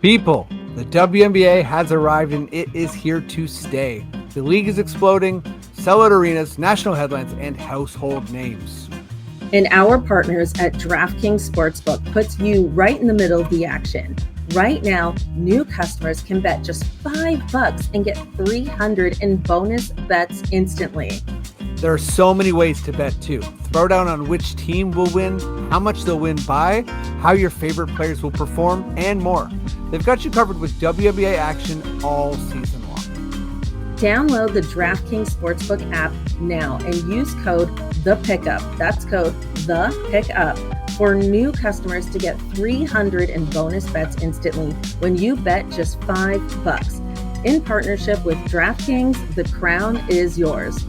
People, the WNBA has arrived and it is here to stay. The league is exploding, sellout arenas, national headlines, and household names. And our partners at DraftKings Sportsbook puts you right in the middle of the action. Right now, new customers can bet just $5 and get $300 in bonus bets instantly. There are so many ways to bet too. Throw down on which team will win, how much they'll win by, how your favorite players will perform, and more. They've got you covered with WNBA action all season long. Download the DraftKings Sportsbook app now and use code THEPICKUP. That's code THEPICKUP for new customers to get $300 in bonus bets instantly when you bet just $5. In partnership with DraftKings, the crown is yours.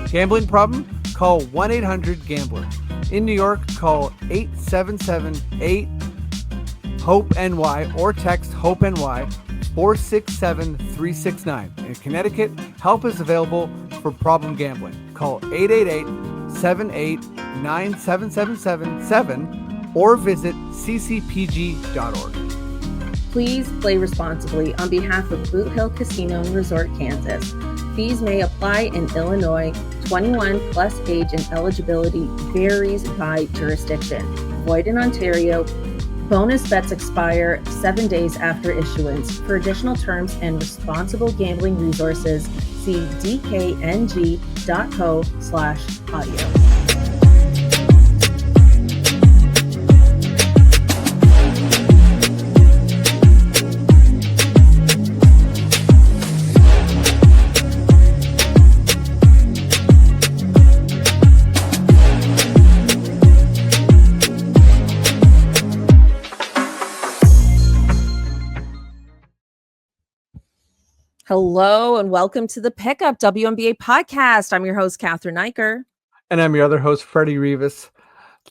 Gambling problem? Call 1-800-GAMBLER. In New York, call 877-8-HOPE-NY or text HOPE-NY 467-369. In Connecticut, help is available for problem gambling. Call 888-789-7777 or visit ccpg.org. Please play responsibly on behalf of Boot Hill Casino and Resort, Kansas. Fees may apply in Illinois. 21 plus age and eligibility varies by jurisdiction. Void in Ontario. Bonus bets expire 7 days after issuance. For additional terms and responsible gambling resources, see dkng.co/audio. Hello and welcome to the Pickup WNBA podcast. I'm your host, Cathryn Niker. And I'm your other host, Freddie Rivas.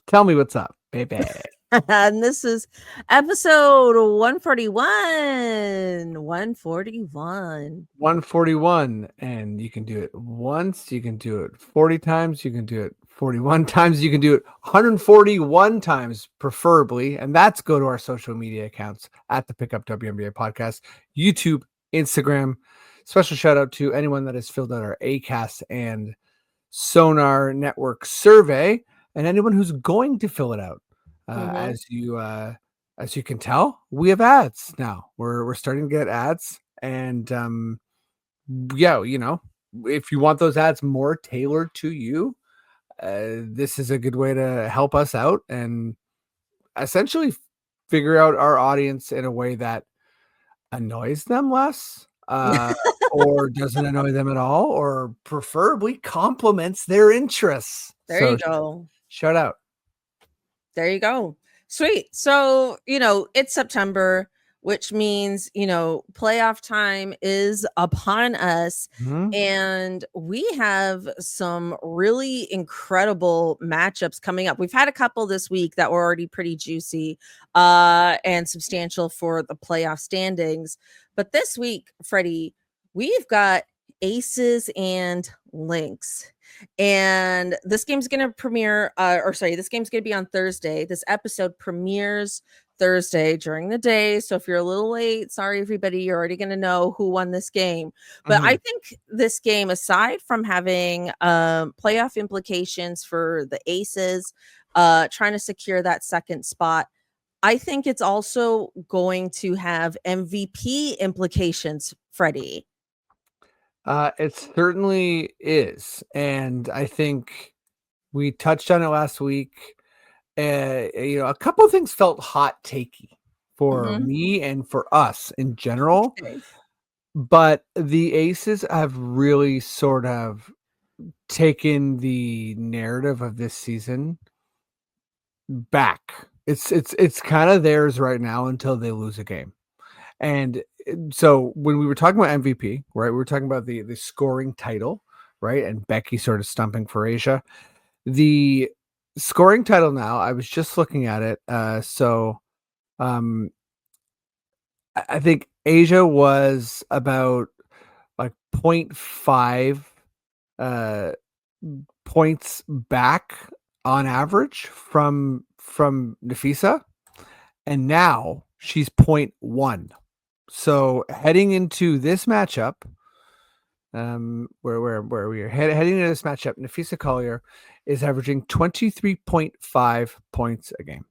Tell me what's up, baby. And this is episode 141. 141. And you can do it once, you can do it 40 times, you can do it 41 times, you can do it 141 times, preferably. And that's go to our social media accounts at the Pickup WNBA podcast, YouTube, Instagram. Special shout out to anyone that has filled out our ACAST and Sonar Network survey, and anyone who's going to fill it out. As you can tell, we have ads now. We're starting to get ads, and if you want those ads more tailored to you, this is a good way to help us out and essentially figure out our audience in a way that annoys them less, or doesn't annoy them at all, or preferably complements their interests. There you go. Shout out. There you go. Sweet. So, it's September, which means, playoff time is upon us. Mm-hmm. And we have some really incredible matchups coming up. We've had a couple this week that were already pretty juicy and substantial for the playoff standings. But this week, Freddie, we've got Aces and Lynx. And this game's going to premiere, this game's going to be on Thursday. This episode premieres Thursday during the day. So if you're a little late, sorry, everybody, you're already going to know who won this game. But I think this game, aside from having playoff implications for the Aces, trying to secure that second spot, I think it's also going to have MVP implications, Freddie. It certainly is. And I think we touched on it last week. A couple of things felt hot takey for me and for us in general. Okay. But the Aces have really sort of taken the narrative of this season back. It's kind of theirs right now until they lose a game. And so when we were talking about MVP, right, we were talking about the scoring title, right, and Becky sort of stumping for Asia. The scoring title now, I was just looking at it. I think Asia was about like 0.5 points back on average from Naphessa, and now she's 0.1. So heading into this matchup, where we are heading into this matchup, Naphessa Collier is averaging 23.5 points a game.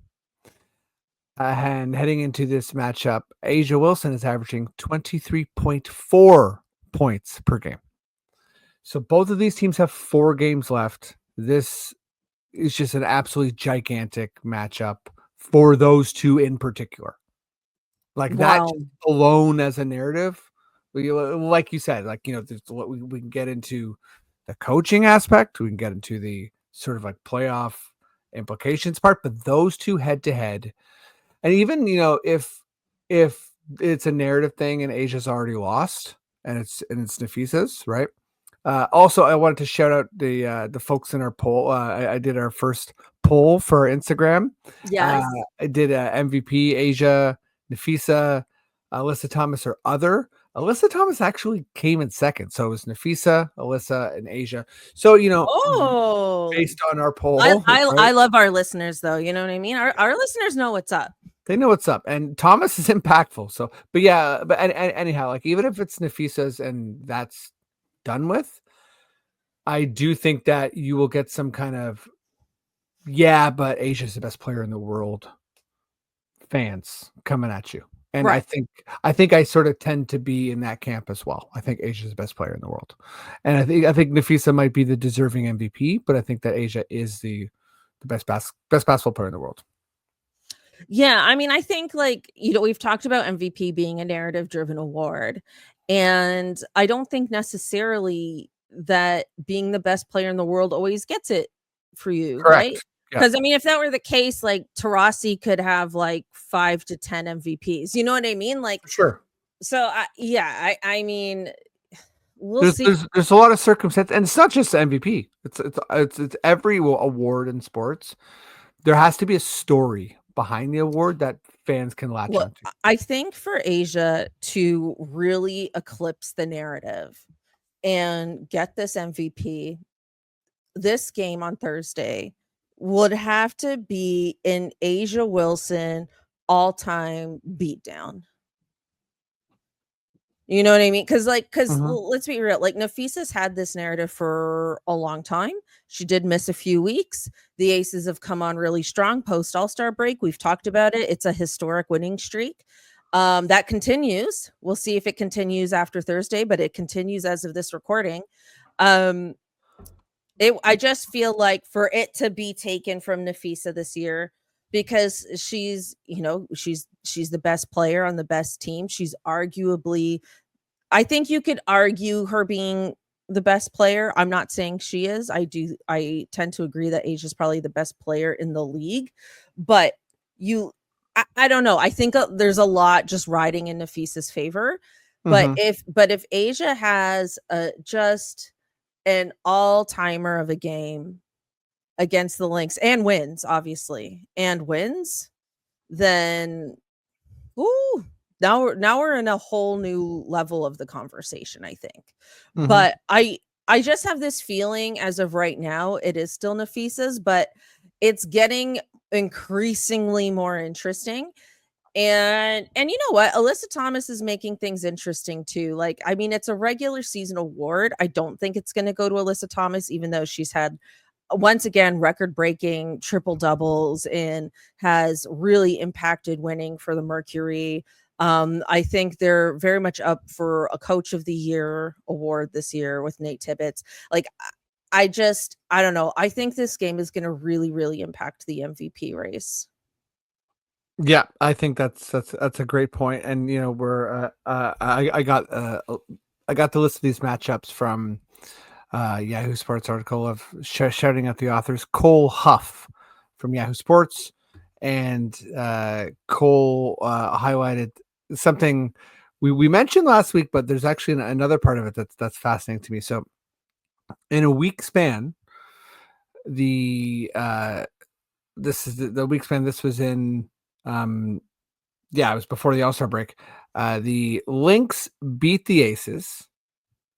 And heading into this matchup, A'ja Wilson is averaging 23.4 points per game. So both of these teams have 4 games left. This is just an absolutely gigantic matchup for those two in particular. Like that Wow. alone as a narrative, like you said, like, there's what we can get into the coaching aspect, we can get into the sort of like playoff implications part, but those two head to head, and even if it's a narrative thing and Asia's already lost and it's Nafisa's, right? Also, I wanted to shout out the folks in our poll. I did our first poll for Instagram. Yes. I did MVP, A'ja, Naphessa, Alyssa Thomas, or other. Alyssa Thomas actually came in second. So it was Naphessa, Alyssa, and A'ja. So, Oh, based on our poll, I right? love our listeners, though. You know what I mean? Our listeners know what's up. They know what's up. And Thomas is impactful. So, but yeah, but anyhow, like even if it's Nafissa's and that's done with, I do think that you will get some kind of, yeah, but Asia's the best player in the world fans coming at you. And Right. I think I sort of tend to be in that camp as well. I think Asia's the best player in the world. And I think Naphessa might be the deserving MVP, but I think that A'ja is the best basketball player in the world. Yeah, I mean, I think like, we've talked about MVP being a narrative driven award. And I don't think necessarily that being the best player in the world always gets it for you, right? Correct. Yeah. Because I mean, if that were the case, like Tarasi could have like 5 to 10 MVPs. You know what I mean? Like, Sure. so I mean, we'll see. There's a lot of circumstance, and it's not just MVP. It's every award in sports. There has to be a story behind the award that fans can latch Well, onto. I think for A'ja to really eclipse the narrative and get this MVP, this game on Thursday would have to be an A'ja Wilson all-time beatdown. You know what I mean? Because Mhm. let's be real, like Nafissa's had this narrative for a long time. She did miss a few weeks. The Aces have come on really strong post All-Star break. We've talked about it. It's a historic winning streak. That continues. We'll see if it continues after Thursday, but it continues as of this recording. Um, I just feel like for it to be taken from Naphessa this year, because she's the best player on the best team. She's arguably, I think you could argue her being the best player. I'm not saying she is. I tend to agree that A'ja's probably the best player in the league, but I don't know. I think there's a lot just riding in Nafissa's favor. But Mhm. if A'ja has just an all-timer of a game against the Lynx and wins, obviously, and wins, then ooh, now we're in a whole new level of the conversation, I think. Mhm. But I just have this feeling as of right now, it is still Nafissa's, but it's getting increasingly more interesting. And you know what? Alyssa Thomas is making things interesting too. Like, I mean, it's a regular season award. I don't think it's going to go to Alyssa Thomas, even though she's had once again record breaking triple doubles and has really impacted winning for the Mercury. I think they're very much up for a Coach of the Year award this year with Nate Tibbetts. Like, I don't know. I think this game is going to really, really impact the MVP race. Yeah, I think that's a great point. And I got the list of these matchups from Yahoo Sports article of shouting at the authors. Cole Huff from Yahoo Sports, and Cole highlighted something we mentioned last week, but there's actually another part of it that's fascinating to me. So in a week span, the this is the week span. This was in it was before the All-Star break. The Lynx beat the Aces.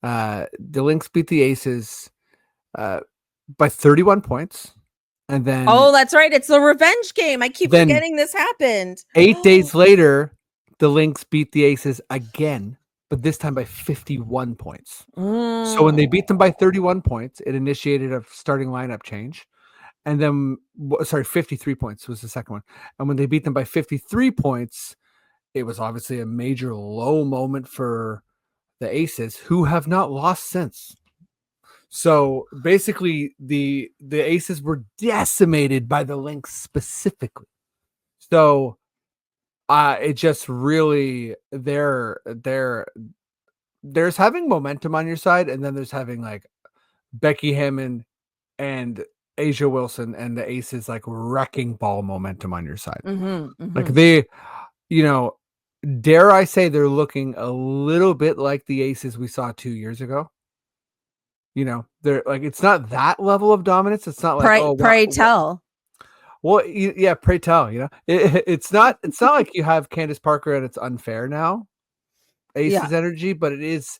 The Lynx beat the Aces by 31 points. And then Oh, that's right. It's the revenge game. I keep Then- forgetting this happened. 8 days later, the Lynx beat the Aces again, but this time by 51 points. So when they beat them by 31 points, it initiated a starting lineup change. And then, 53 points was the second one. And when they beat them by 53 points, it was obviously a major low moment for the Aces, who have not lost since. So basically, the Aces were decimated by the Lynx specifically. So it just really there's having momentum on your side, and then there's having like Becky Hammond and Asia Wilson and the Aces like wrecking ball momentum on your side. Like they, dare I say they're looking a little bit like the Aces we saw 2 years ago. They're like, it's not that level of dominance. It's not like, pray tell. Well, yeah, pray tell. It's not like you have Candace Parker and it's unfair now. Aces energy, but it is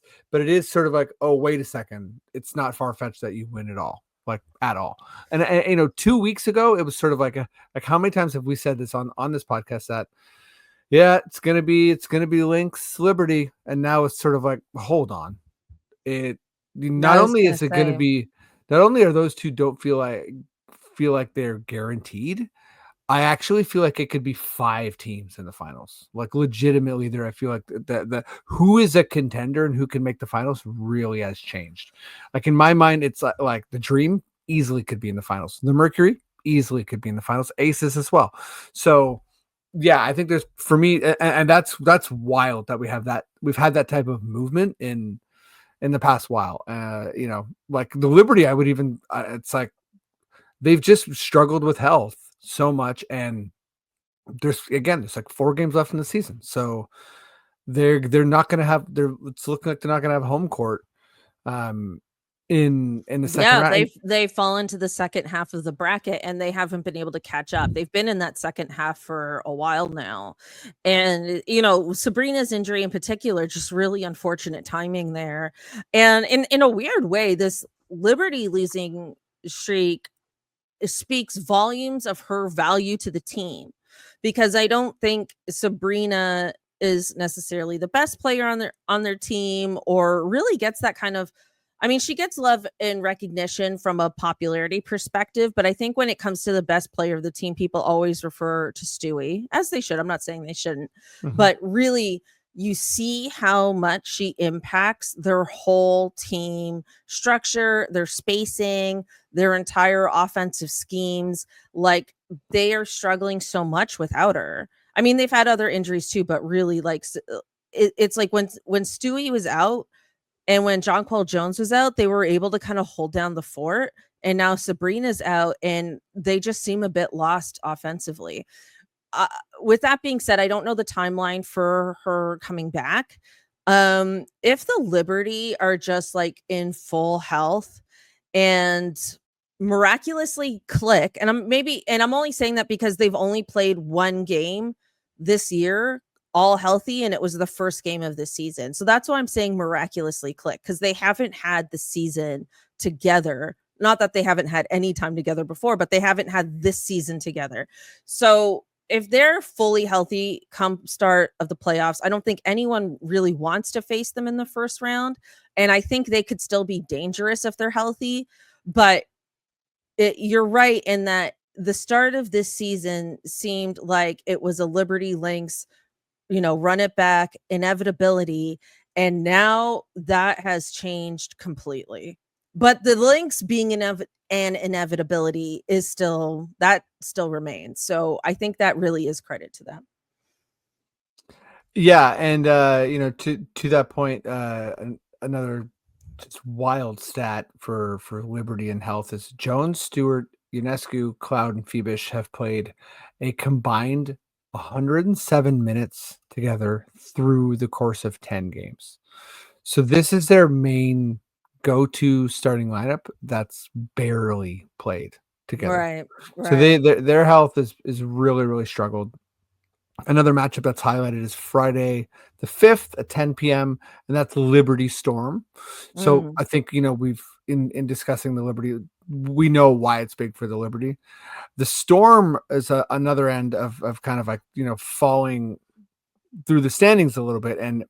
sort of like, oh, wait a second, it's not far fetched that you win it all, like at all. And 2 weeks ago, it was sort of like how many times have we said this on this podcast that it's gonna be Lynx Liberty, and now it's sort of like, hold on, not only are those two don't feel like they're guaranteed. I actually feel like it could be 5 teams in the finals. Like legitimately there, I feel like the who is a contender and who can make the finals really has changed. Like in my mind, it's like the Dream easily could be in the finals. The Mercury easily could be in the finals. Aces as well. So yeah, I think there's, for me, and that's wild that we've had that type of movement in the past while. Like the Liberty, I would even, it's like they've just struggled with health so much, and there's like 4 games left in the season, so they're not going to have it's looking like they're not going to have home court in the second round. They've fallen to the second half of the bracket, and they haven't been able to catch up. They've been in that second half for a while now, and Sabrina's injury in particular, just really unfortunate timing there. And in a weird way, this Liberty losing streak speaks volumes of her value to the team, because I don't think Sabrina is necessarily the best player on their team, or really gets that kind of, I mean, she gets love and recognition from a popularity perspective, but I think when it comes to the best player of the team, people always refer to Stewie, as they should. I'm not saying they shouldn't, but really you see how much she impacts their whole team structure, their spacing, their entire offensive schemes. Like, they are struggling so much without her. I mean, they've had other injuries too, but really, like, it's like when Stewie was out and when Jonquel Jones was out, they were able to kind of hold down the fort. And now Sabrina's out, and they just seem a bit lost offensively. With that being said, I don't know the timeline for her coming back. If the Liberty are just like in full health and miraculously click, and I'm only saying that because they've only played 1 game this year, all healthy, and it was the first game of the season. So that's why I'm saying miraculously click, because they haven't had the season together. Not that they haven't had any time together before, but they haven't had this season together. So if they're fully healthy come start of the playoffs, I don't think anyone really wants to face them in the first round. And I think they could still be dangerous if they're healthy. But you're right in that the start of this season seemed like it was a Liberty Lynx, run it back, inevitability. And now that has changed completely. But the Lynx being an inevitability is still remains. So I think that really is credit to them. Yeah, and to that point, another just wild stat for Liberty and health is Jones, Stewart, Ionescu, Cloud, and Phoebish have played a combined 107 minutes together through the course of 10 games. So this is their main go-to starting lineup that's barely played together. Right. So their health is really, really struggled. Another matchup that's highlighted is Friday the 5th at 10 p.m. and that's Liberty Storm. So I think in discussing the Liberty, we know why it's big for the Liberty. The Storm is another end of kind of like, falling through the standings a little bit, and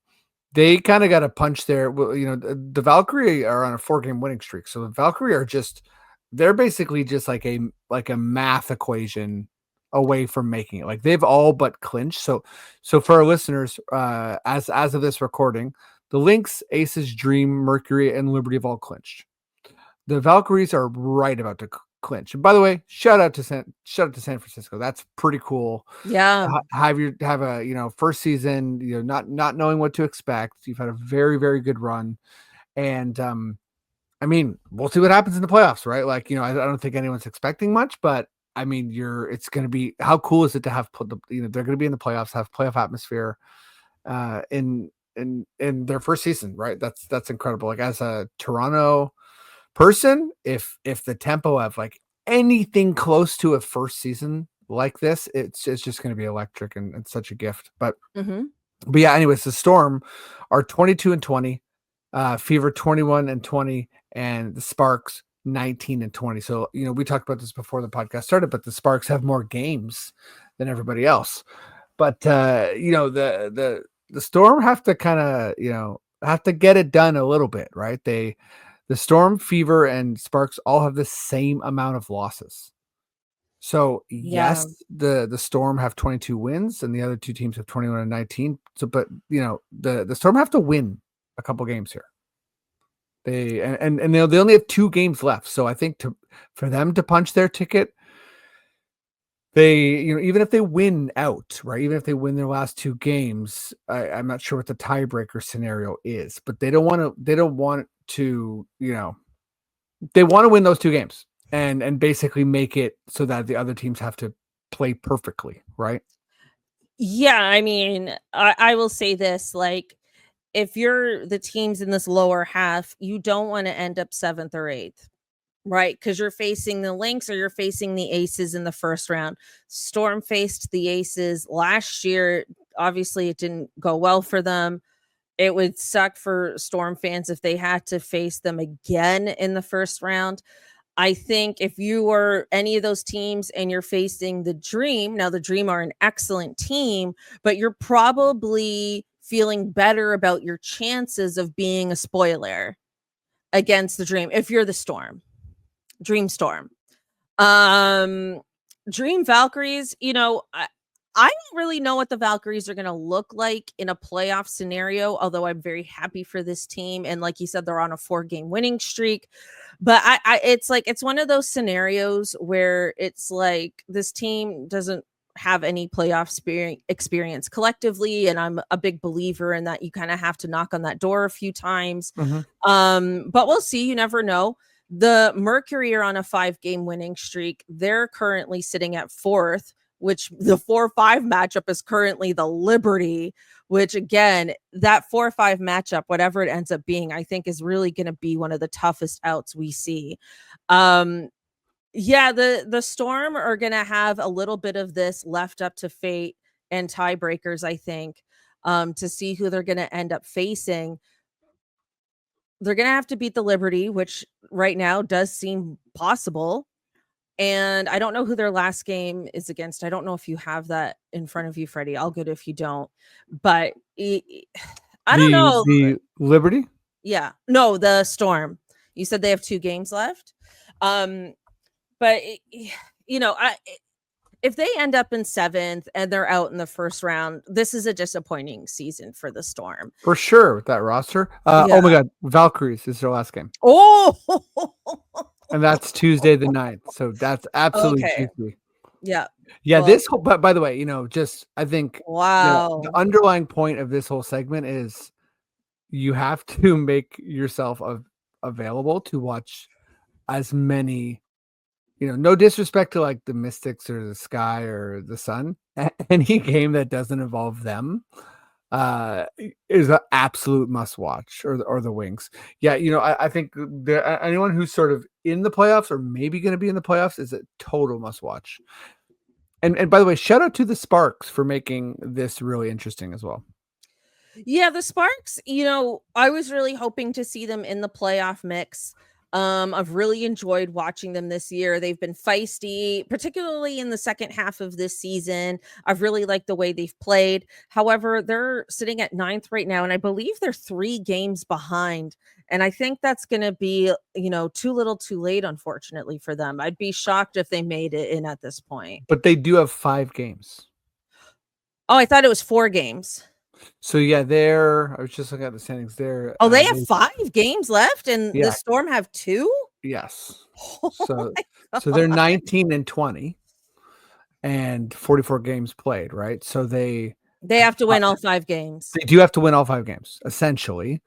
they kind of got a punch there. Well, the Valkyrie are on a 4-game winning streak, so the Valkyrie are they're basically just like a math equation away from making it. Like they've all but clinched. So for our listeners, as of this recording, the Lynx, Aces, Dream, Mercury, and Liberty have all clinched. The Valkyries are right about to clinch. And by the way, shout out to San Francisco. That's pretty cool. Yeah. Have a first season, not knowing what to expect. You've had a very, very good run, and I mean, we'll see what happens in the playoffs, right? Like, I don't think anyone's expecting much, but I mean, it's going to be, how cool is it to have they're going to be in the playoffs, have playoff atmosphere, in their first season, right? That's incredible. Like, as a Toronto person, if the tempo of like anything close to a first season like this, it's just going to be electric and such a gift. But yeah, anyways, the Storm are 22-20, Fever 21-20, and the Sparks 19-20. So, we talked about this before the podcast started, but the Sparks have more games than everybody else. But the Storm have to kind of, have to get it done a little bit, right? The Storm, Fever, and Sparks all have the same amount of losses. So yes, the Storm have 22 wins, and the other two teams have 21-19. So, but the Storm have to win a couple games here. They only have 2 games left. So I think for them to punch their ticket, they, even if they win out, right? Even if they win their last 2 games, I'm not sure what the tiebreaker scenario is, but they don't want to, they want to win those 2 games and basically make it so that the other teams have to play perfectly, right? Yeah, I mean, I will say this, like, if you're the teams in this lower half, you don't want to end up 7th or 8th, right? Because you're facing the Lynx or you're facing the Aces in the first round. Storm faced the Aces last year. Obviously, it didn't go well for them. It would suck for Storm fans if they had to face them again in the first round. I think if you were any of those teams and you're facing the Dream, now the Dream are an excellent team, but you're probably feeling better about your chances of being a spoiler against the Dream if you're the Storm. Dream Storm. Dream Valkyries, I don't really know what the Valkyries are going to look like in a playoff scenario, although I'm very happy for this team. And like you said, they're on a 4-game winning streak. But it's like, it's one of those scenarios where it's like this team doesn't have any playoff experience collectively. And I'm a big believer in that. You kind of have to knock on that door a few times. But we'll see. You never know. The Mercury are on a 5-game winning streak. They're currently sitting at 4th, which the 4-5 matchup is currently the Liberty, which again, that 4-5 matchup, whatever it ends up being, I think is really going to be one of the toughest outs we see. The Storm are going to have a little bit of this left up to fate and tiebreakers, I think, to see who they're going to end up facing. They're going to have to beat the Liberty, which right now does seem possible. And I don't know who their last game is against. I don't know if you have that in front of you, Freddie. I'll get it if you don't. But I don't know. The Liberty? Yeah. No, the Storm. You said they have 2 games left. But if they end up in 7th and they're out in the first round, this is a disappointing season for the Storm. For sure, with that roster. Oh my God, Valkyries is their last game. Oh! And that's Tuesday the 9th. So that's absolutely juicy. Yeah. Yeah, well, this whole, but by the way, I think the underlying point of this whole segment is you have to make yourself available to watch as many, no disrespect to like the Mystics or the Sky or the Sun, any game that doesn't involve them is an absolute must watch, or the Wings. Yeah, I think anyone who's sort of in the playoffs or maybe going to be in the playoffs is a total must watch. And by the way, shout out to the Sparks for making this really interesting as well. Yeah, the Sparks, I was really hoping to see them in the playoff mix. I've really enjoyed watching them this year. They've been feisty, particularly in the second half of this season. I've really liked the way they've played. However, they're sitting at ninth right now, and I believe they're 3 games behind. And I think that's going to be, too little too late, unfortunately, for them. I'd be shocked if they made it in at this point. But they do have 5 games. Oh, I thought it was 4 games. So yeah, I was just looking at the standings there. Oh, they have 5 games left, and Yeah. the Storm have 2? Yes. Oh So they're 19 and 20 and 44 games played, right? So they have to win all 5 games. They do have to win all 5 games, essentially.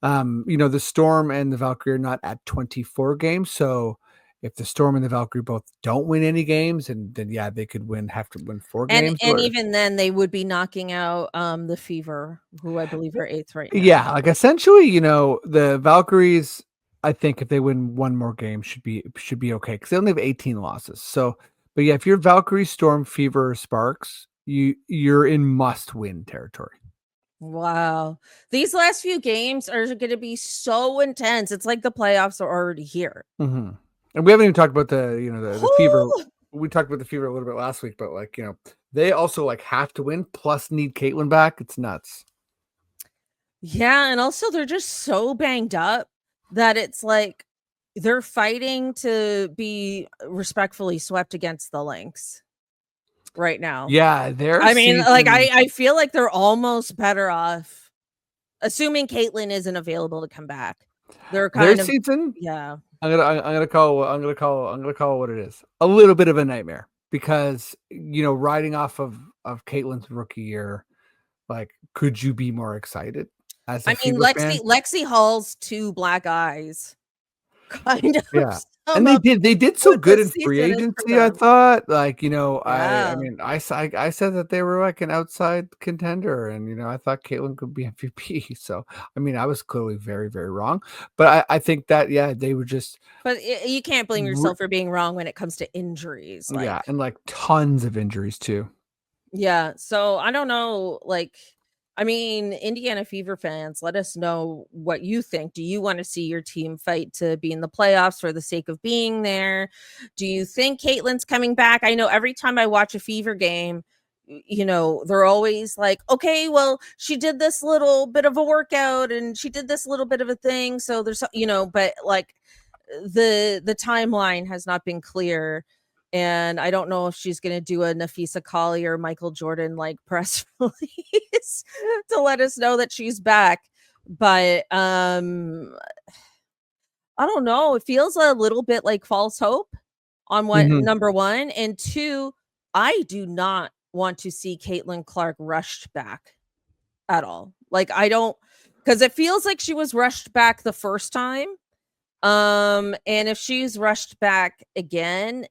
The Storm and the Valkyrie are not at 24 games, so if the Storm and the Valkyrie both don't win any games, and then yeah, they could have to win 4 games. And even then, they would be knocking out the Fever, who I believe are 8th right now. Yeah, like essentially, the Valkyries, I think if they win 1 more game, should be okay because they only have 18 losses. So, but yeah, if you're Valkyrie, Storm, Fever, or Sparks, you're in must-win territory. Wow. These last few games are going to be so intense. It's like the playoffs are already here. Mm-hmm. And we haven't even talked about the Fever. We talked about the Fever a little bit last week, but they also have to win plus need Caitlyn back. It's nuts. Yeah, and also they're just so banged up that it's like they're fighting to be respectfully swept against the Lynx right now. Yeah, I feel like they're almost better off, assuming Caitlyn isn't available to come back. They're kind of season. Yeah. I'm gonna call what it is. A little bit of a nightmare because riding off of Caitlyn's rookie year, could you be more excited? Lexi Hall's 2 black eyes, kind of. Yeah. And they did so good in free agency. I thought, I mean, I said that they were an outside contender, and I thought Caitlyn could be MVP. So, I mean, I was clearly very, very wrong. But I think that they were just. But you can't blame yourself for being wrong when it comes to injuries. Yeah, and tons of injuries too. Yeah, so I don't know. I mean, Indiana Fever fans, let us know what you think. Do you want to see your team fight to be in the playoffs for the sake of being there? Do you think Caitlyn's coming back? I know every time I watch a Fever game, they're always like, okay, well, she did this little bit of a workout and she did this little bit of a thing. So there's, but the timeline has not been clear. And I don't know if she's going to do a Naphessa Collier or Michael Jordan press release to let us know that she's back. But I don't know. It feels a little bit like false hope on number 1. And 2, I do not want to see Caitlin Clark rushed back at all. I don't, because it feels like she was rushed back the first time. And if she's rushed back again,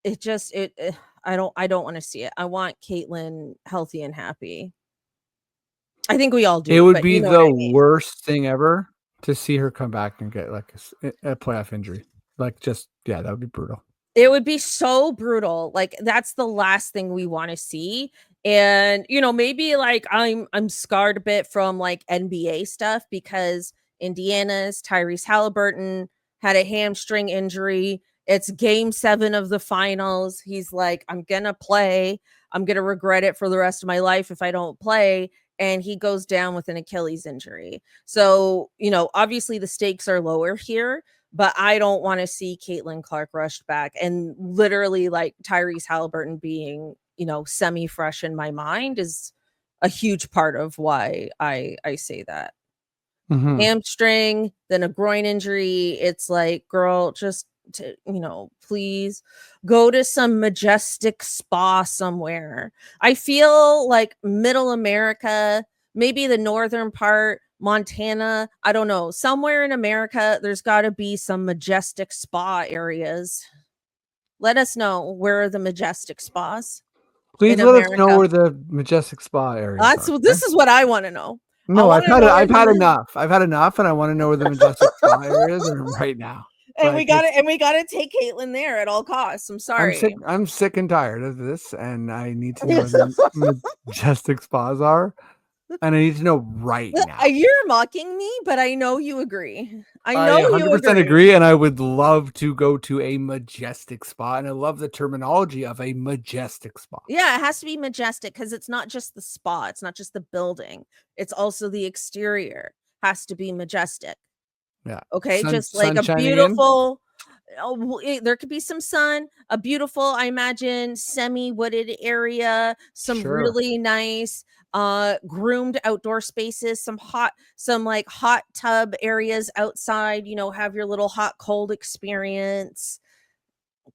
I don't want to see it. I want Caitlyn healthy and happy. I think we all do. It would be the worst thing ever to see her come back and get a playoff injury. That would be brutal. It would be so brutal. That's the last thing we want to see. And maybe I'm scarred a bit from NBA stuff because Indiana's Tyrese Halliburton had a hamstring injury. It's game 7 of the finals. He's like, I'm going to play. I'm going to regret it for the rest of my life if I don't play. And he goes down with an Achilles injury. So, obviously the stakes are lower here, but I don't want to see Caitlin Clark rushed back. And literally Tyrese Halliburton being, semi-fresh in my mind is a huge part of why I say that. Mm-hmm. Hamstring, then a groin injury. It's girl, just please go to some majestic spa somewhere. I feel like middle America, maybe the northern part, Montana, I don't know, somewhere in America, there's got to be some majestic spa areas. Let us know where are the majestic spas. Please let us know where the majestic spa areas are. This is what I want to know. No, I've had enough. I've had enough, and I want to know where the majestic spa areas are right now. And we gotta take Caitlyn there at all costs. I'm sorry. I'm sick and tired of this, and I need to know where the majestic spas are. And I need to know right now. You're mocking me, but I know you agree. I I know you 100% agree. agree, and I would love to go to a majestic spa, and I love the terminology of a majestic spa. Yeah, it has to be majestic because it's not just the spa, it's not just the building, it's also the exterior has to be majestic. Yeah. Okay, just like Sun a shining in? beautiful there could be some sun, a beautiful, I imagine, semi-wooded area, some Sure. really nice, groomed outdoor spaces, some like hot tub areas outside, have your little hot cold experience. Well,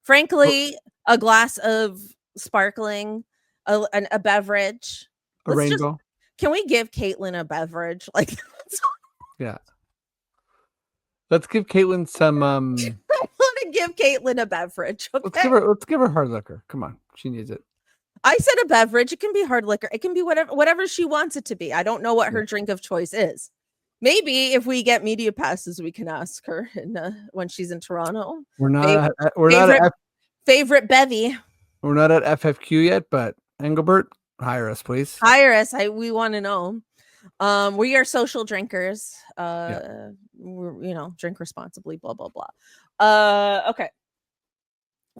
Frankly, a glass of sparkling, a beverage. a Let's just rainbow? Can we give Caitlin a beverage? Like, that's Yeah. Let's give Caitlin some, I wanna give Caitlin a beverage, okay? let's give her hard liquor. Come on. She needs it. I said a beverage, it can be hard liquor, it can be whatever she wants it to be. I don't know what Yeah. her drink of choice is. Maybe if we get media passes, we can ask her when she's in Toronto. We're Fav not at, we're not favorite at favorite bevy. we're not at FFQ yet, but Engelbert, hire us, please. Hire us, we wanna know. We are social drinkers. Yeah. Drink responsibly, blah blah blah. Okay.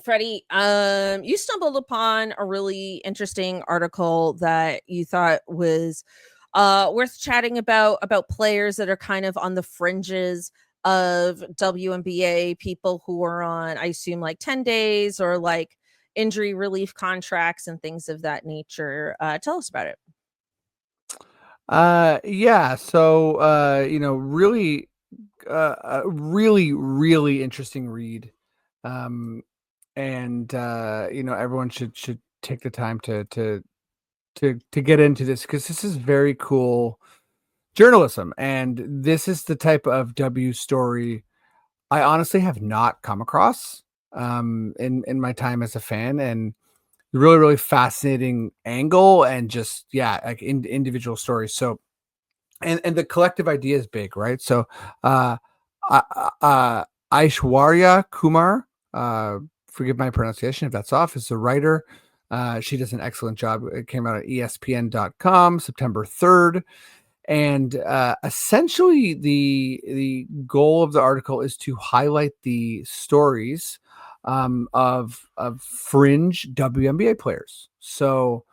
Freddie, you stumbled upon a really interesting article that you thought was worth chatting about players that are kind of on the fringes of WNBA, people who are on, I assume, like 10 days or like injury relief contracts and things of that nature. Tell us about it. Yeah. So, really, really interesting read. Um, and everyone should take the time to get into this because this is very cool journalism, and this is the type of W story I honestly have not come across in my time as a fan, and really really fascinating angle, and just like individual stories. So and the collective idea is big, right? So uh Aishwarya Kumar, forgive my pronunciation if that's off, is the writer. She does an excellent job. It came out at espn.com September 3rd. And essentially the goal of the article is to highlight the stories of fringe WNBA players. So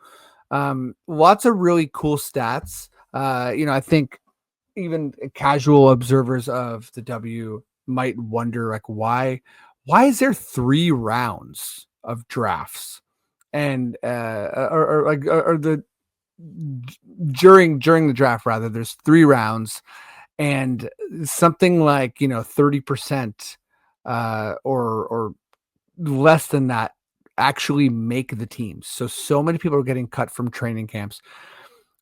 lots of really cool stats. I think even casual observers of the W might wonder, like, why is there 3 rounds of drafts, and or the during the draft, rather, there's 3 rounds, and something like 30% or less than that actually make the teams. So many people are getting cut from training camps.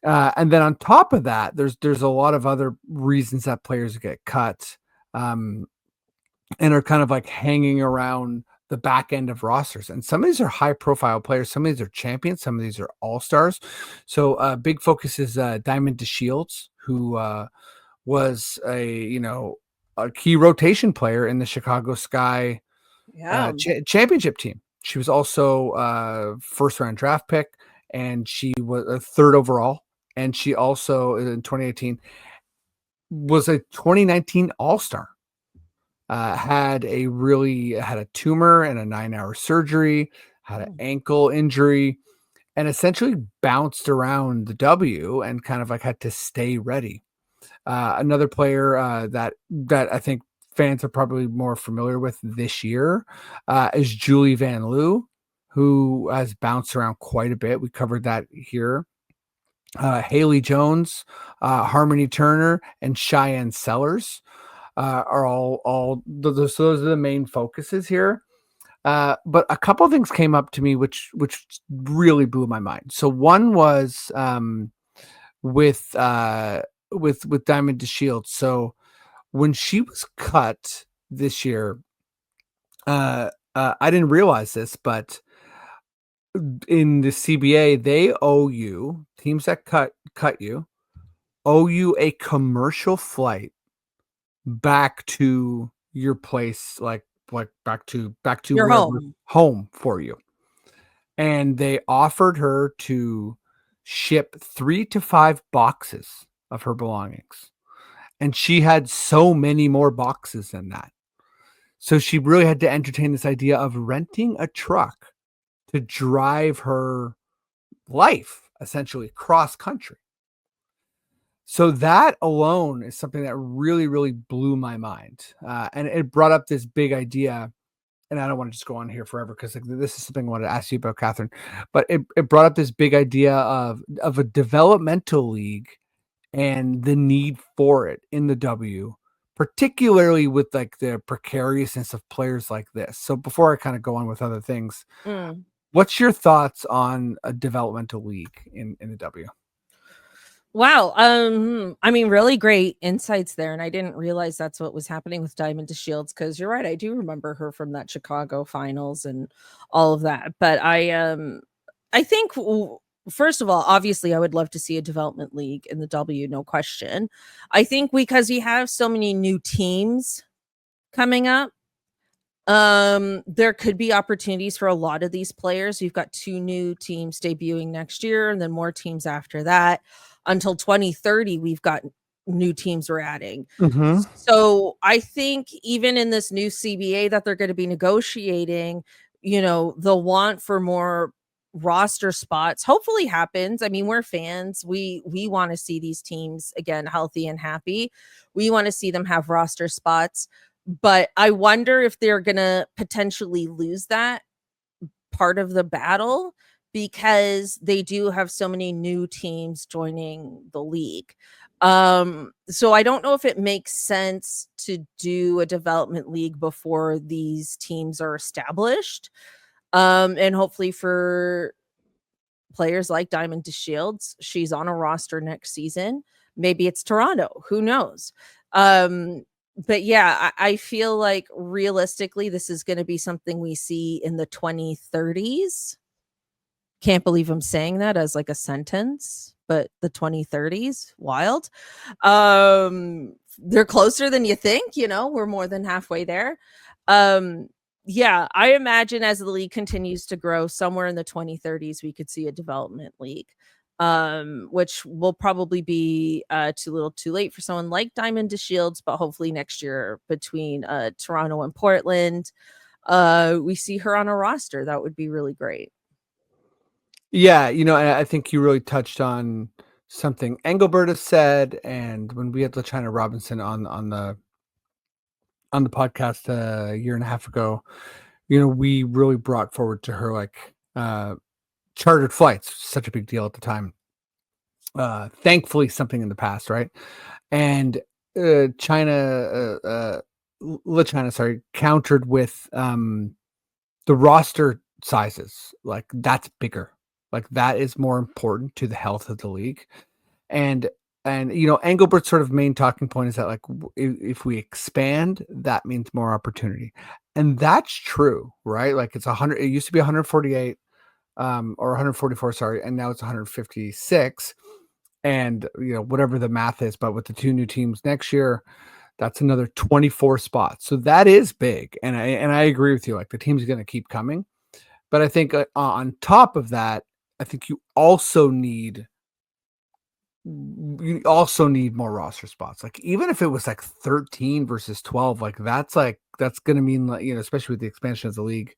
And then on top of that, there's a lot of other reasons that players get cut, um, and are kind of like hanging around the back end of rosters. And some of these are high profile players, some of these are champions, some of these are all stars. So big focus is Diamond DeShields, who was a key rotation player in the Chicago Sky Yeah. championship team. She was also first round draft pick, and she was a third overall. And she also in 2018 was a 2019 All Star. Had a tumor and a 9-hour surgery, had an ankle injury, and essentially bounced around the W and kind of like had to stay ready. Another player that I think fans are probably more familiar with this year is Julie Van Loo, who has bounced around quite a bit. We covered that here. Haley Jones, Harmony Turner, and Cheyenne Sellers are so those are the main focuses here. But a couple of things came up to me which really blew my mind. So one was with Diamond DeShields. So when she was cut this year, I didn't realize this, but in the CBA, they owe you, teams that cut you owe you a commercial flight back to your place, like back to You're wherever home. home for you. And they offered her to ship 3 to 5 boxes of her belongings. And she had so many more boxes than that. So she really had to entertain this idea of renting a truck to drive her life essentially cross country. So that alone is something that really, really blew my mind. And it brought up this big idea. And I don't want to just go on here forever because this is something I wanted to ask you about, Cathryn. But it brought up this big idea of a developmental league and the need for it in the W, particularly with like the precariousness of players like this. So before I kind of go on with other things, what's your thoughts on a developmental league in the W? Wow. I mean, really great insights there. And I didn't realize that's what was happening with Diamond to Shields, because you're right. I do remember her from that Chicago finals and all of that. But I think first of all, obviously I would love to see a development league in the W, no question. I think because we have so many new teams coming up, there could be opportunities for a lot of these players. We've got 2 new teams debuting next year and then more teams after that. Until 2030, we've got new teams we're adding. So I think even in this new CBA that they're going to be negotiating, the want for more roster spots hopefully happens. I mean, we're fans. We want to see these teams again healthy and happy. We want to see them have roster spots. But I wonder if they're going to potentially lose that part of the battle because they do have so many new teams joining the league. So I don't know if it makes sense to do a development league before these teams are established. And hopefully for players like Diamond to Shields, she's on a roster next season. Maybe it's Toronto, who knows? But yeah, I feel like realistically, this is going to be something we see in the 2030s. Can't believe I'm saying that as like a sentence, but the 2030s, wild. They're closer than you think, we're more than halfway there. Yeah, I imagine as the league continues to grow, somewhere in the 2030s, we could see a development league. Which will probably be too little too late for someone like Diamond to Shields, but hopefully next year between Toronto and Portland, we see her on a roster. That would be really great. Yeah, I think you really touched on something Engelbert has said, and when we had LaChina Robinson on the podcast a year and a half ago, we really brought forward to her like chartered flights, such a big deal at the time. Thankfully, something in the past, right? And LaChina, sorry, countered with the roster sizes. Like that's bigger. Like that is more important to the health of the league. And Engelbert's sort of main talking point is that like if we expand, that means more opportunity, and that's true, right? Like it's 100. It used to be 148, or 144, sorry, and now it's 156. And whatever the math is, but with the 2 new teams next year, that's another 24 spots. So that is big, and I agree with you. Like the team's going to keep coming, but I think on top of that, I think you also need more roster spots. Like even if it was like 13 versus 12, like that's going to mean like especially with the expansion of the league.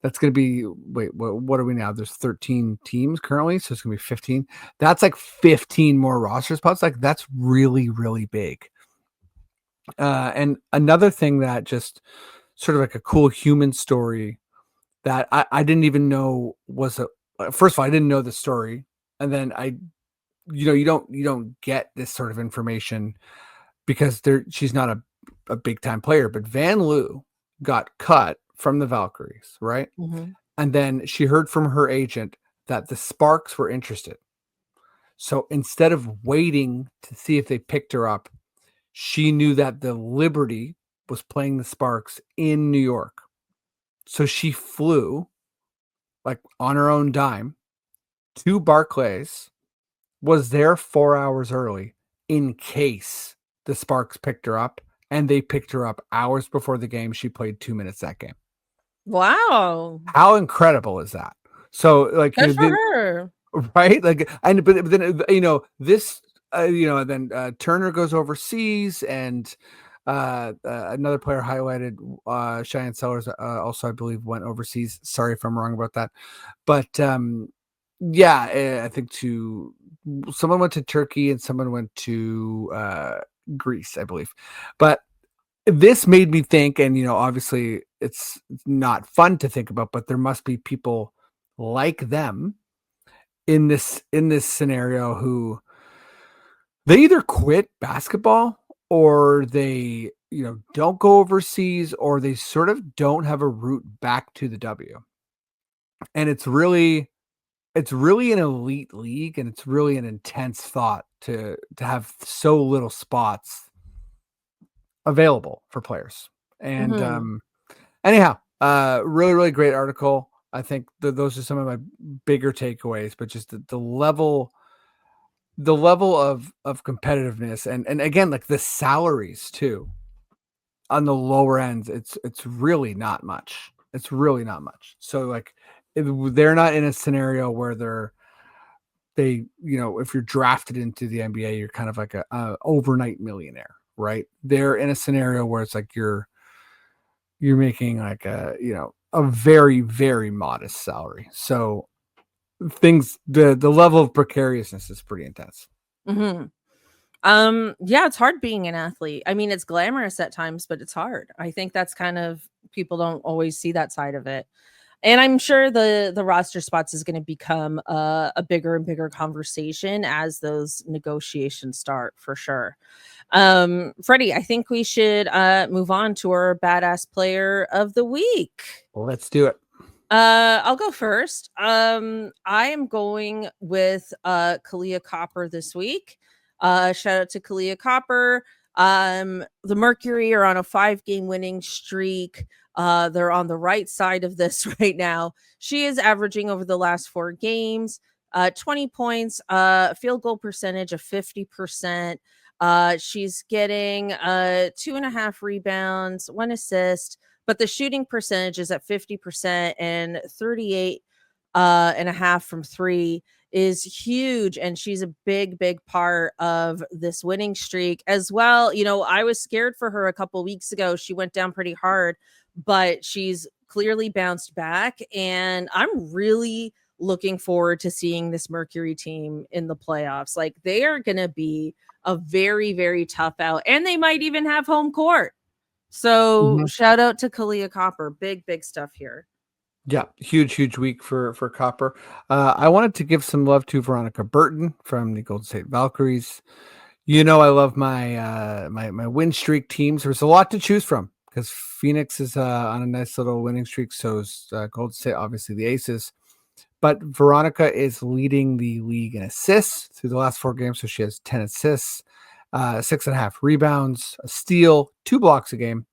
That's going to be, what are we now? There's 13 teams currently, so it's going to be 15. That's like 15 more roster spots. Like that's really, really big. And another thing that just sort of like a cool human story that I didn't even know was first of all, I didn't know the story. And then you don't get this sort of information because she's not a big time player, but Van Loo got cut from the Valkyries, right? And then she heard from her agent that the Sparks were interested. So instead of waiting to see if they picked her up, she knew that the Liberty was playing the Sparks in New York. So she flew like on her own dime to Barclays, was there 4 hours early in case the Sparks picked her up, and they picked her up hours before the game. She played 2 minutes that game. Wow. How incredible is that? So like good for her. right? Like, and but then this, then Turner goes overseas, and another player highlighted, Cheyenne Sellers, also I believe went overseas. Sorry if I'm wrong about that, but yeah, I think someone went to Turkey and someone went to Greece, I believe, but this made me think, and obviously it's not fun to think about, but there must be people like them in this scenario who they either quit basketball, or they don't go overseas, or they sort of don't have a route back to the W. And it's really an elite league, and it's really an intense thought to have so little spots available for players. And Mhm. anyhow, really, really great article. I think those are some of my bigger takeaways, but just the level of competitiveness, and again, like the salaries too on the lower ends, it's really not much. It's really not much. So like, they're not in a scenario where if you're drafted into the NBA, you're kind of like a overnight millionaire, right? They're in a scenario where it's like you're making like a very, very modest salary. So the level of precariousness is pretty intense. Mhm. Yeah, it's hard being an athlete. I mean, it's glamorous at times, but it's hard. I think that's kind of people don't always see that side of it. And I'm sure the roster spots is going to become a bigger and bigger conversation as those negotiations start for sure. Freddie, I think we should move on to our badass player of the week. Well, let's do it. I'll go first. I am going with Kalia Copper this week. Shout out to Kalia Copper. The Mercury are on a 5-game winning streak. They're on the right side of this right now. She is averaging over the last 4 games, 20 points, field goal percentage of 50%. She's getting 2.5 rebounds, 1 assist, but the shooting percentage is at 50%, and 38 and a half from 3 is huge. And she's a big, big part of this winning streak as well. I was scared for her a couple weeks ago. She went down pretty hard, but she's clearly bounced back. And I'm really looking forward to seeing this Mercury team in the playoffs. Like, they are going to be a very, very tough out, and they might even have home court. So Mhm. shout out to Kalia Copper. Big, big stuff here. Yeah, huge, huge week for Copper. I wanted to give some love to Veronica Burton from the Golden State Valkyries. I love my win streak teams. There's a lot to choose from because Phoenix is on a nice little winning streak. So is Golden State, obviously the Aces. But Veronica is leading the league in assists through the last 4 games. So she has 10 assists, 6.5 rebounds, a steal, 2 blocks a game,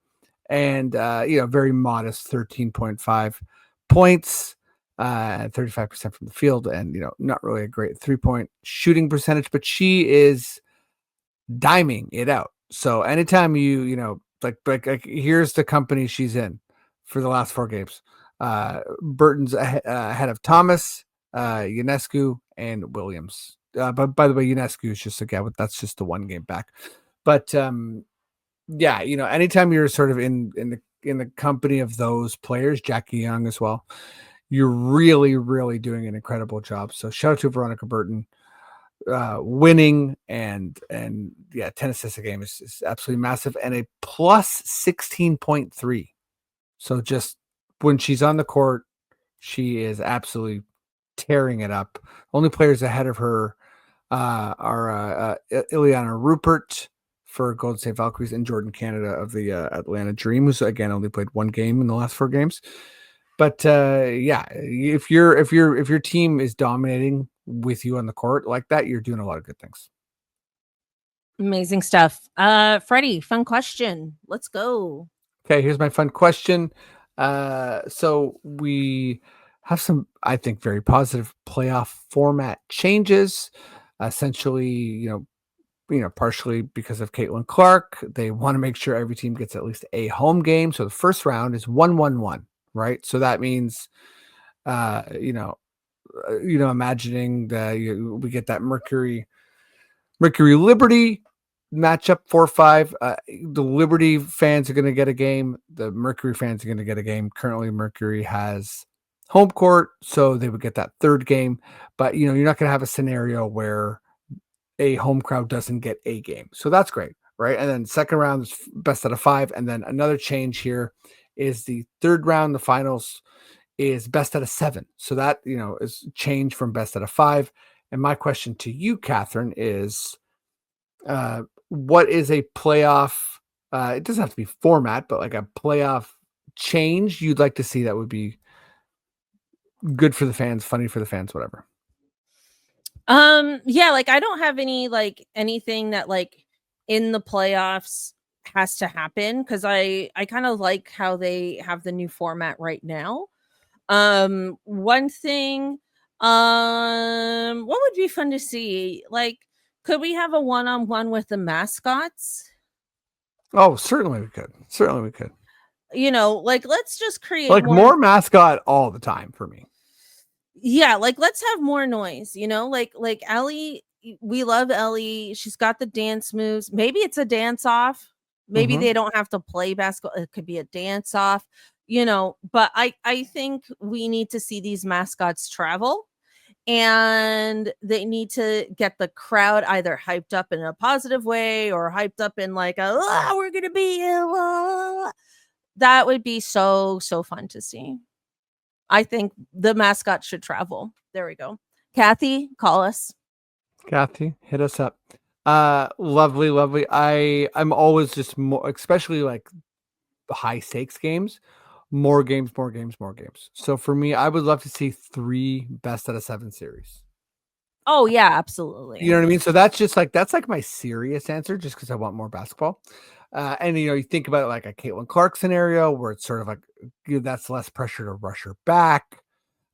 and very modest 13.5 points, 35% from the field, and not really a great 3-point shooting percentage, but she is diming it out. So anytime like here's the company she's in for the last 4 games. Burton's ahead of Thomas, Ionescu, and Williams. But by the way, Ionescu is just that's just the 1 game back. But yeah, anytime you're sort of in the company of those players, Jackie Young as well, you're really, really doing an incredible job. So shout out to Veronica Burton, winning, and yeah, 10 assists a game is absolutely massive, and a plus 16.3. So just when she's on the court, she is absolutely tearing it up. Only players ahead of her are Ileana Rupert for Golden State Valkyries, and Jordan Canada of the Atlanta Dream, who's again only played 1 game in the last 4 games. But yeah, if your team is dominating with you on the court like that, you're doing a lot of good things. Amazing stuff. Freddie, fun question. Let's go. Okay, here's my fun question. So we have some, I think, very positive playoff format changes. Essentially, partially because of Caitlin Clark, they want to make sure every team gets at least a home game. So the first round is 1-1-1, right? So that means, imagining that we get that Mercury Liberty matchup 4-5. The Liberty fans are going to get a game. The Mercury fans are going to get a game. Currently, Mercury has home court, so they would get that third game. But you're not going to have a scenario where a home crowd doesn't get a game. So that's great, right? And then second round is best out of 5. And then another change here is the third round, the finals, is best out of 7. So that, is change from best out of 5. And my question to you, Cathryn, is what is a playoff? It doesn't have to be format, but like a playoff change you'd like to see that would be good for the fans, funny for the fans, whatever. Yeah, like I don't have anything that in the playoffs has to happen, because I kind of like how they have the new format right now. One thing, what would be fun to see? Could we have a one-on-one with the mascots? Oh, certainly we could. Certainly we could. Let's just create more mascot all the time for me. Yeah, let's have more noise, like Ellie. We love Ellie. She's got the dance moves. Maybe it's a dance off. Maybe they don't have to play basketball. It could be a dance off, but I think we need to see these mascots travel, and they need to get the crowd either hyped up in a positive way or hyped up in we're gonna be that would be so fun to see. I think the mascot should travel. There we go. Kathy, call us. Kathy, hit us up. Lovely. I'm always just more, especially like high stakes games, more games. So for me, I would love to see 3 best out of 7 series. Oh yeah, absolutely. You know what I mean? So that's like my serious answer, just because I want more basketball. And you think about it like a Caitlin Clark scenario where it's sort of like that's less pressure to rush her back.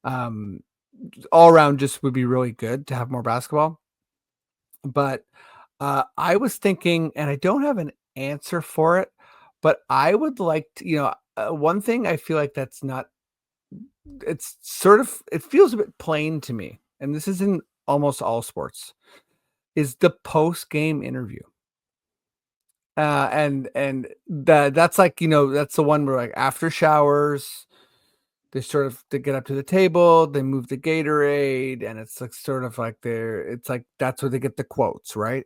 All around just would be really good to have more basketball. But I was thinking, and I don't have an answer for it, but I would like to, one thing I feel like that's not, it's sort of, it feels a bit plain to me, and this is in almost all sports, is the post-game interview. And that's like, that's the one where after showers, they get up to the table, they move the Gatorade, and it's sort of like that's where they get the quotes, right?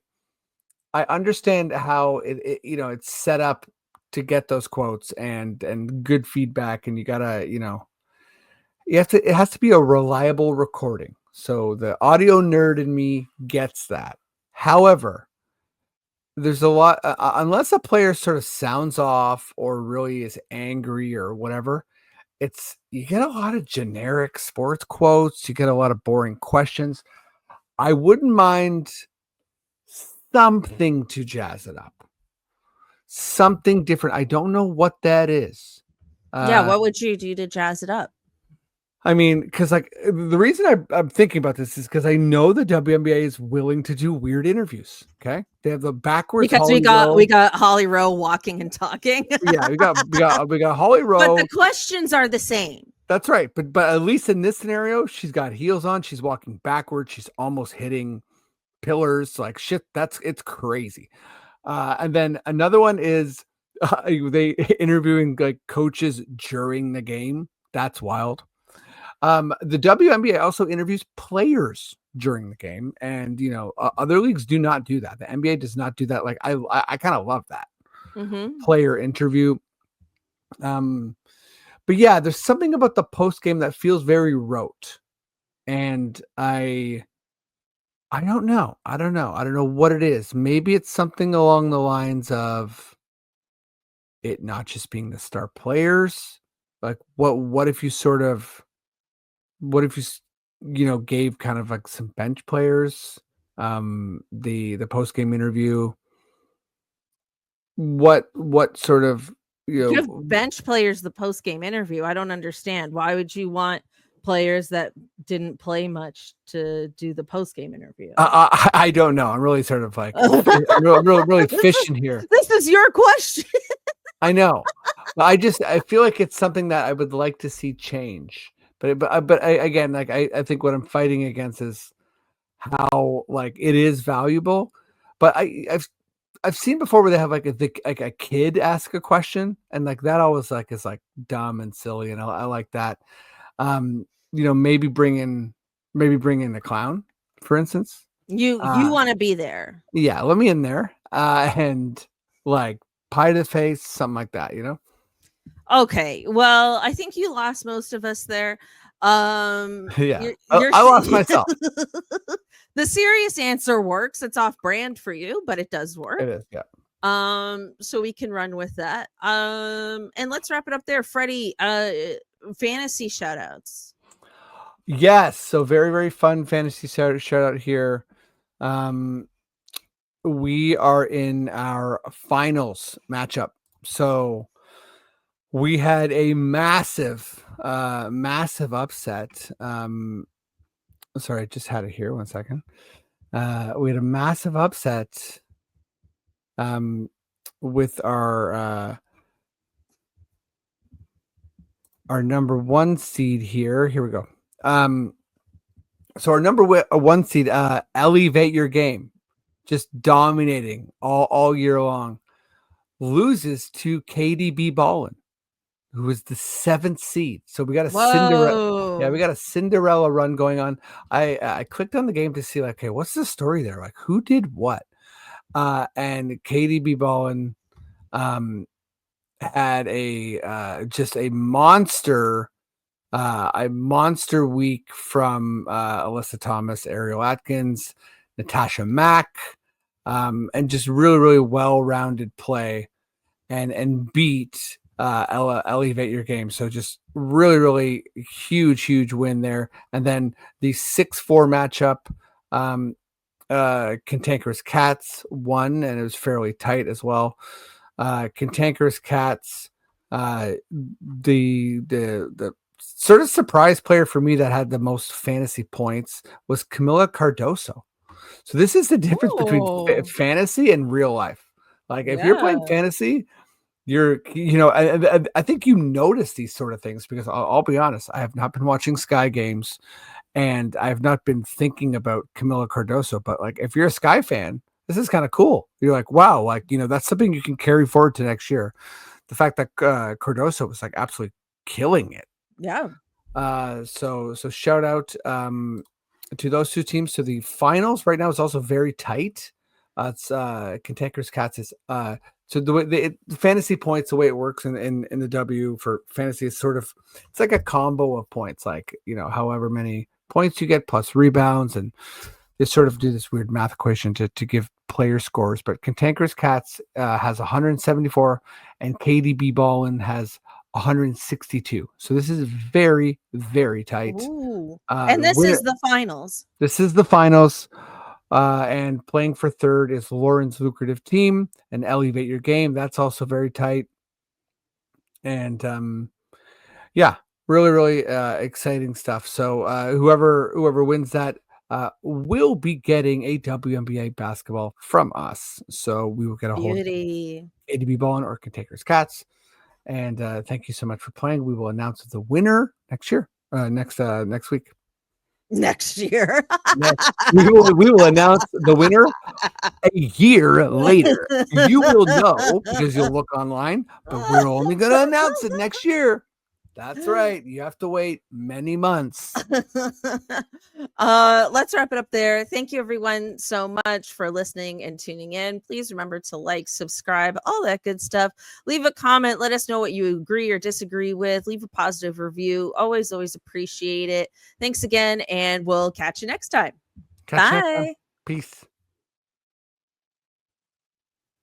I understand how it's set up to get those quotes and good feedback, and you gotta, it has to be a reliable recording. So the audio nerd in me gets that. However, there's a lot, unless a player sort of sounds off or really is angry or whatever, you get a lot of generic sports quotes. You get a lot of boring questions. I wouldn't mind something to jazz it up, something different. I don't know what that is. What would you do to jazz it up? I mean, because the reason I'm thinking about this is because I know the WNBA is willing to do weird interviews. Okay, they have the backwards because we got Holly Rowe walking and talking. Yeah, we got Holly Rowe, but the questions are the same. That's right, but at least in this scenario, she's got heels on. She's walking backwards. She's almost hitting pillars. Like shit, it's crazy. And then another one is they interviewing coaches during the game. That's wild. The WNBA also interviews players during the game, and other leagues do not do that. The NBA does not do that. I kind of love that player interview. But yeah, there's something about the post game that feels very rote, and I don't know. I don't know what it is. Maybe it's something along the lines of it not just being the star players. Like what if you gave kind of like some bench players the post game interview? What sort of give bench players the post game interview? I don't understand. Why would you want players that didn't play much to do the post game interview? I don't know. I'm really sort of like I'm really fishing here. This is your question. I know. I feel like it's something that I would like to see change, Again, like I think what I'm fighting against is how like it is valuable, but I've seen before where they have like a kid ask a question, and like that always like is like dumb and silly, and I like that. Maybe bring in a clown, for instance. You want to be there. Yeah, let me in there, and like pie to face, something like that. Okay, well, I think you lost most of us there. Yeah, you're I lost myself. The serious answer works. It's off brand for you, but it does work. It is, yeah. So we can run with that. And let's wrap it up there. Freddie, fantasy shout outs. Yes, so very, very fun fantasy shout out here. We are in our finals matchup. So we had a massive upset. Sorry, I just had it here. 1 second. We had a massive upset with our number 1 seed here. Here we go. So our number 1 seed, Elevate Your Game, just dominating all year long, loses to KDB Ballin, who was the 7th seed. So we got a Cinderella. Yeah, we got a Cinderella run going on. I clicked on the game to see like, okay, what's the story there? Like, who did what? And KDB Ballin had just a monster week from Alyssa Thomas, Ariel Atkins, Natasha Mack, and just really, really well-rounded play and beat Elevate Your Game. So just really, really huge win there. And then the 6-4 matchup, Cantankerous Cats won, and it was fairly tight as well. Cantankerous Cats, the sort of surprise player for me that had the most fantasy points was Camila Cardoso. So this is the difference between fantasy and real life. Like if you're playing fantasy, I think you notice these sort of things because I'll be honest, I have not been watching Sky games and I have not been thinking about Camila Cardoso, but like if you're a Sky fan, this is kind of cool. You're like, wow, like, that's something you can carry forward to next year. The fact that Cardoso was like absolutely killing it. Yeah. So shout out to those 2 teams. So the finals right now is also very tight. It's Cantankerous Cats is so the way the fantasy points, the way it works in the W for fantasy is sort of, it's like a combo of points, like however many points you get plus rebounds, and they sort of do this weird math equation to give player scores. But Cantankerous Cats has 174 and KDB Ballin has 162. So this is very, very tight. And this is the finals. This is the finals. And playing for third is Lauren's lucrative team and Elevate Your Game. That's also very tight. And yeah, really, really exciting stuff. So whoever wins that will be getting a WNBA basketball from us. So we will get a hold of ADB Ballin or Cantankerous Cats. And thank you so much for playing. We will announce the winner next year. Next week. Next year. we will announce the winner a year later. You will know because you'll look online, but we're only going to announce it next year. That's right. You have to wait many months. Let's wrap it up there. Thank you everyone so much for listening and tuning in. Please remember to like, subscribe, all that good stuff. Leave a comment. Let us know what you agree or disagree with. Leave a positive review. Always appreciate it. Thanks again, and we'll catch you next time. Bye. Peace.